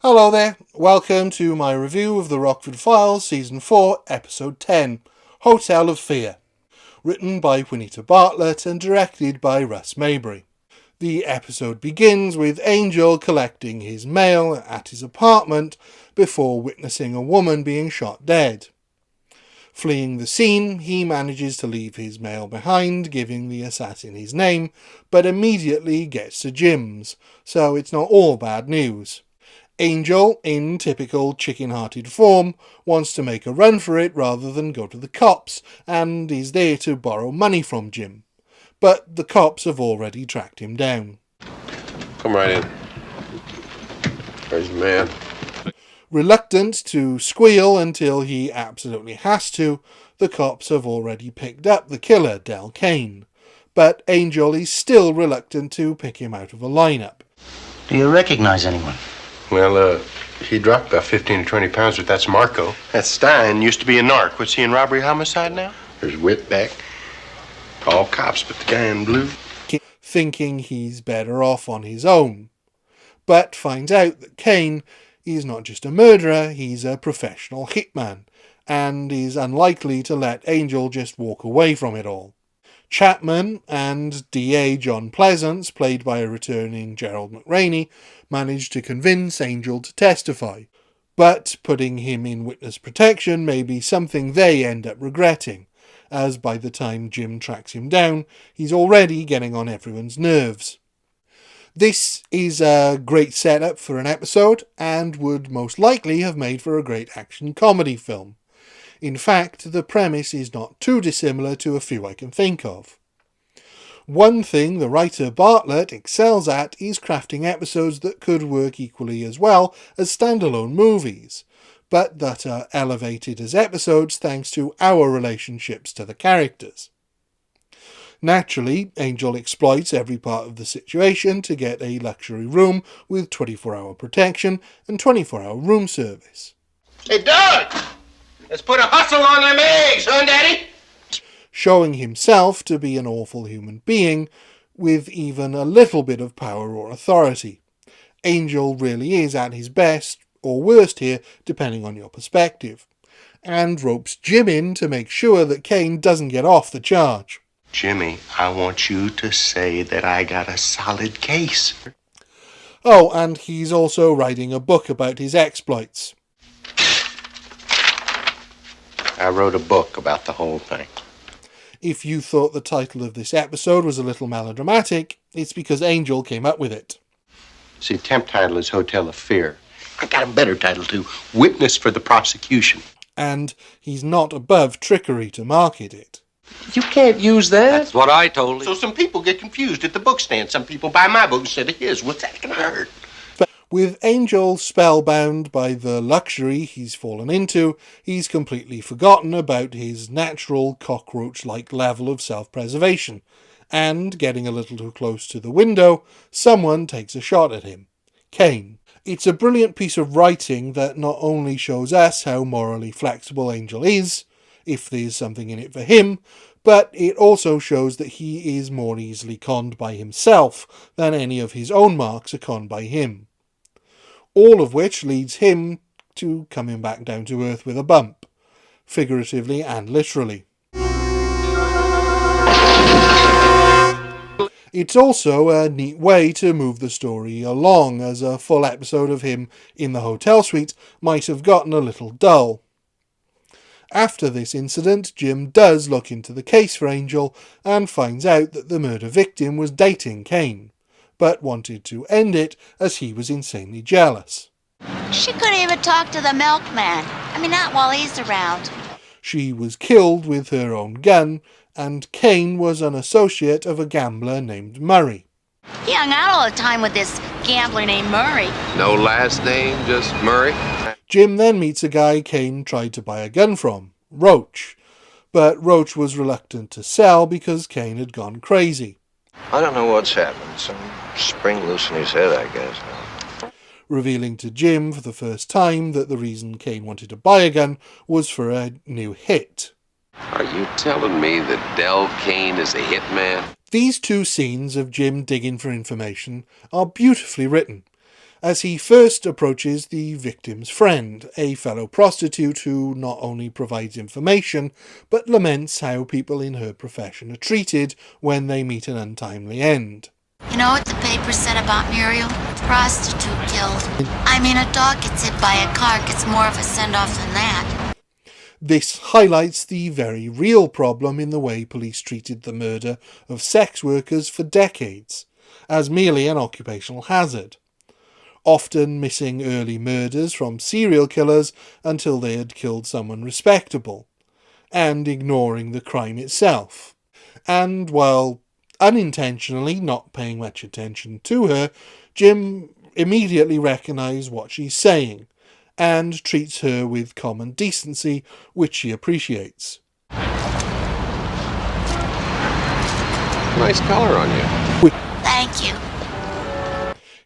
Hello there, welcome to my review of the Rockford Files Season 4, Episode 10, Hotel of Fear, written by Juanita Bartlett and directed by Russ Mabry. The episode begins with Angel collecting his mail at his apartment before witnessing a woman being shot dead. Fleeing the scene, he manages to leave his mail behind, giving the assassin his name, but immediately gets to Jim's, so it's not all bad news. Angel, in typical chicken-hearted form, wants to make a run for it rather than go to the cops, and is there to borrow money from Jim. But the cops have already tracked him down. Come right in. There's the man. Reluctant to squeal until he absolutely has to, the cops have already picked up the killer, Del Kane. But Angel is still reluctant to pick him out of a lineup. Do you recognize anyone? Well, he dropped about 15 to 20 pounds, but that's Marco. That Stein used to be a narc. What's he in robbery homicide now? There's Whitback. All cops but the guy in blue. Thinking he's better off on his own. But finds out that Kane is not just a murderer, he's a professional hitman, and is unlikely to let Angel just walk away from it all. Chapman and DA John Pleasance, played by a returning Gerald McRaney, manage to convince Angel to testify, but putting him in witness protection may be something they end up regretting, as by the time Jim tracks him down, he's already getting on everyone's nerves. This is a great setup for an episode, and would most likely have made for a great action comedy film. In fact, the premise is not too dissimilar to a few I can think of. One thing the writer Bartlett excels at is crafting episodes that could work equally as well as standalone movies, but that are elevated as episodes thanks to our relationships to the characters. Naturally, Angel exploits every part of the situation to get a luxury room with 24-hour protection and 24-hour room service. Hey, Doug! Let's put a hustle on them eggs, huh, Daddy? Showing himself to be an awful human being with even a little bit of power or authority. Angel really is at his best, or worst here, depending on your perspective, and ropes Jim in to make sure that Kane doesn't get off the charge. Jimmy, I want you to say that I got a solid case. Oh, and he's also writing a book about his exploits. I wrote a book about the whole thing. If you thought the title of this episode was a little melodramatic, it's because Angel came up with it. See, the temp title is Hotel of Fear. I got a better title too, Witness for the Prosecution. And he's not above trickery to market it. You can't use that. That's what I told him. So some people get confused at the book stand. Some people buy my book instead of his. What's that gonna hurt? But with Angel spellbound by the luxury he's fallen into, he's completely forgotten about his natural cockroach-like level of self-preservation. And, getting a little too close to the window, someone takes a shot at him. Kane. It's a brilliant piece of writing that not only shows us how morally flexible Angel is, if there's something in it for him, but it also shows that he is more easily conned by himself than any of his own marks are conned by him. All of which leads him to coming back down to earth with a bump, figuratively and literally. It's also a neat way to move the story along, as a full episode of him in the hotel suite might have gotten a little dull. After this incident, Jim does look into the case for Angel and finds out that the murder victim was dating Kane, but wanted to end it as he was insanely jealous. She couldn't even talk to the milkman. Not while he's around. She was killed with her own gun, and Kane was an associate of a gambler named Murray. He hung out all the time with this gambler named Murray. No last name, just Murray. Jim then meets a guy Kane tried to buy a gun from, Roach, but Roach was reluctant to sell because Kane had gone crazy. I don't know what's happened. Some spring loose in his head, I guess. Revealing to Jim for the first time that the reason Kane wanted to buy a gun was for a new hit. Are you telling me that Del Kane is a hitman? These two scenes of Jim digging for information are beautifully written, as he first approaches the victim's friend, a fellow prostitute who not only provides information, but laments how people in her profession are treated when they meet an untimely end. You know what the paper said about Muriel? Prostitute killed. I mean, a dog gets hit by a car gets more of a send-off than that. This highlights the very real problem in the way police treated the murder of sex workers for decades, as merely an occupational hazard, often missing early murders from serial killers until they had killed someone respectable, and ignoring the crime itself. And while unintentionally not paying much attention to her, Jim immediately recognises what she's saying, and treats her with common decency, which she appreciates. Nice color on you. Thank you.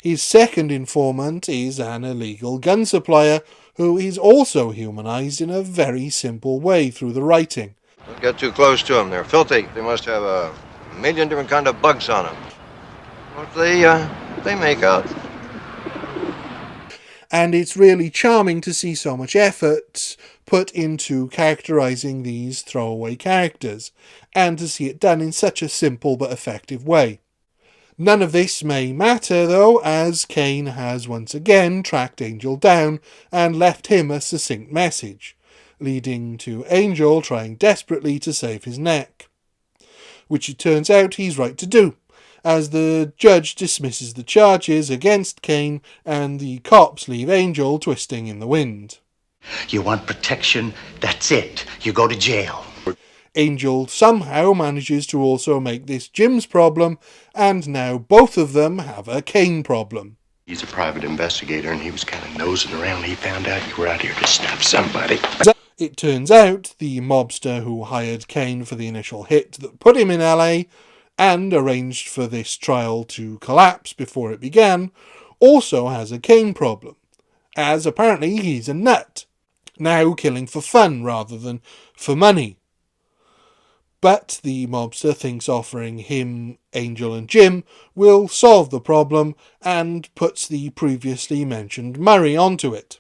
His second informant is an illegal gun supplier who is also humanised in a very simple way through the writing. Don't get too close to them. They're filthy. They must have a million different kind of bugs on them. What they make out. And it's really charming to see so much effort put into characterising these throwaway characters, and to see it done in such a simple but effective way. None of this may matter though, as Kane has once again tracked Angel down and left him a succinct message, leading to Angel trying desperately to save his neck, which it turns out he's right to do, as the judge dismisses the charges against Kane and the cops leave Angel twisting in the wind. You want protection? That's it. You go to jail. Angel somehow manages to also make this Jim's problem, and now both of them have a Kane problem. He's a private investigator, and he was kind of nosing around. He found out you were out here to stop somebody. It turns out the mobster who hired Kane for the initial hit that put him in LA and arranged for this trial to collapse before it began also has a Kane problem, as apparently he's a nut, now killing for fun rather than for money. But the mobster thinks offering him, Angel and Jim will solve the problem, and puts the previously mentioned Murray onto it.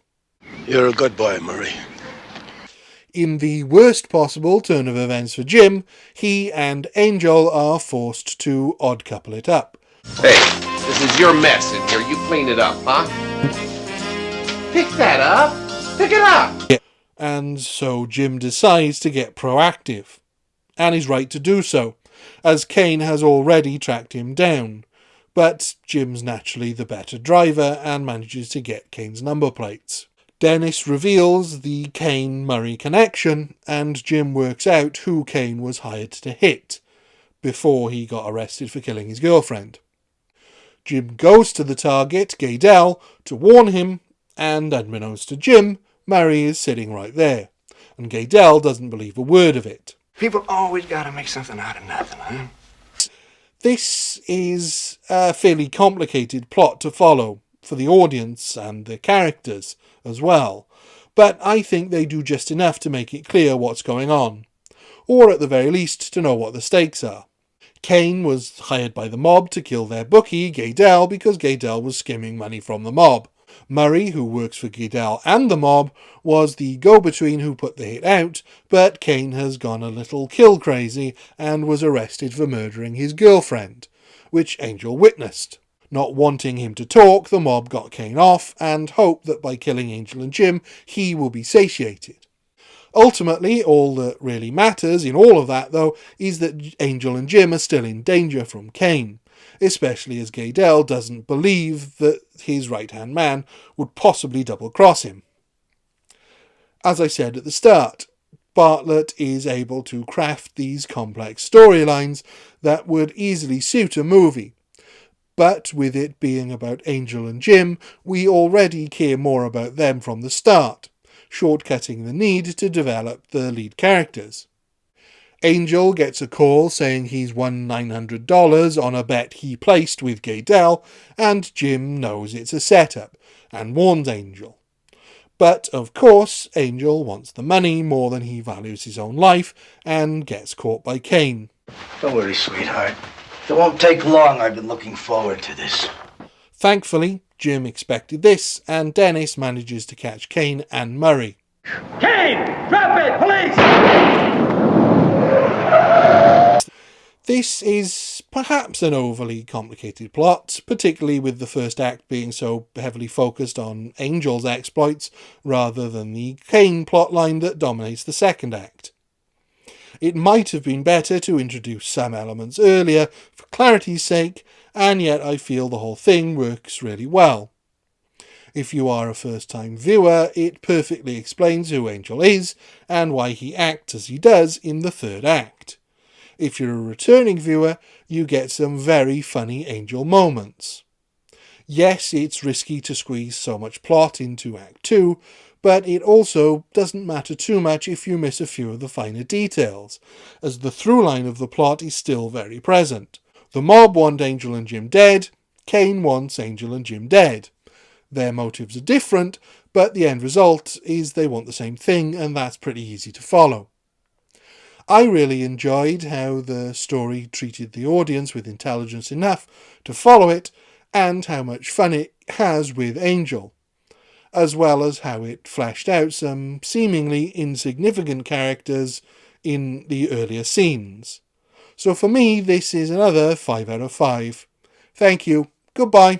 You're a good boy, Murray. In the worst possible turn of events for Jim, he and Angel are forced to odd couple it up. Hey, this is your mess in here. You clean it up, huh? Pick that up. Pick it up. And so Jim decides to get proactive, and is right to do so, as Kane has already tracked him down. But Jim's naturally the better driver and manages to get Kane's number plates. Dennis reveals the Kane-Murray connection, and Jim works out who Kane was hired to hit, before he got arrested for killing his girlfriend. Jim goes to the target, Gaydell, to warn him, and unbeknownst to Jim, Murray is sitting right there, and Gaydell doesn't believe a word of it. People always gotta make something out of nothing, huh? This is a fairly complicated plot to follow for the audience and the characters as well, but I think they do just enough to make it clear what's going on, or at the very least to know what the stakes are. Kane was hired by the mob to kill their bookie, Gaydell, because Gaydell was skimming money from the mob. Murray, who works for Gaydell and the mob, was the go-between who put the hit out, but Kane has gone a little kill-crazy and was arrested for murdering his girlfriend, which Angel witnessed. Not wanting him to talk, the mob got Kane off and hoped that by killing Angel and Jim, he will be satiated. Ultimately, all that really matters in all of that, though, is that Angel and Jim are still in danger from Kane, especially as Gaydell doesn't believe that his right-hand man would possibly double-cross him. As I said at the start, Bartlett is able to craft these complex storylines that would easily suit a movie. But with it being about Angel and Jim, we already care more about them from the start, shortcutting the need to develop the lead characters. Angel gets a call saying he's won $900 on a bet he placed with Gaydell, and Jim knows it's a setup, and warns Angel. But, of course, Angel wants the money more than he values his own life, and gets caught by Kane. Don't worry, sweetheart. It won't take long. I've been looking forward to this. Thankfully, Jim expected this, and Dennis manages to catch Kane and Murray. Kane! Drop it! Police! This is perhaps an overly complicated plot, particularly with the first act being so heavily focused on Angel's exploits rather than the Kane plotline that dominates the second act. It might have been better to introduce some elements earlier for clarity's sake, and yet I feel the whole thing works really well. If you are a first-time viewer, it perfectly explains who Angel is and why he acts as he does in the third act. If you're a returning viewer, you get some very funny Angel moments. Yes, it's risky to squeeze so much plot into Act 2, but it also doesn't matter too much if you miss a few of the finer details, as the through line of the plot is still very present. The mob want Angel and Jim dead, Kane wants Angel and Jim dead. Their motives are different, but the end result is they want the same thing, and that's pretty easy to follow. I really enjoyed how the story treated the audience with intelligence enough to follow it, and how much fun it has with Angel, as well as how it fleshed out some seemingly insignificant characters in the earlier scenes. So for me, this is another 5 out of 5. Thank you. Goodbye.